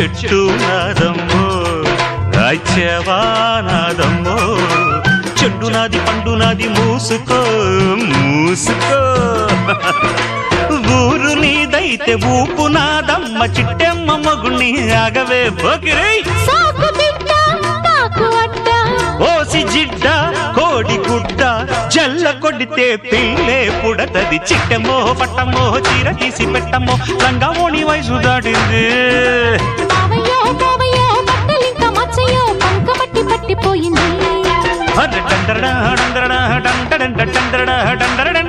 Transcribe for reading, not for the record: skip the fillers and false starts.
చెట్టు నాదమ్మో రాజ్యవానాదమ్మో చెట్టు నాది పండు నాది మూసుకో మూసుకో ఊరు నీదైతే ఊపు నాదమ్మ చిట్టెమ్మ మగుణ్ణి ఆగవే బొకిరై ఓసి జిడ్డ కోడి గుడ్డ జల్ల కొడితే పిల్లే పుడతది చిట్టమో పట్టమో చీర తీసి పెట్టమో లంగామోణి వయసు దాటింది పట్టిపోయింది డండరడా డండరడా డండరడా డండరడా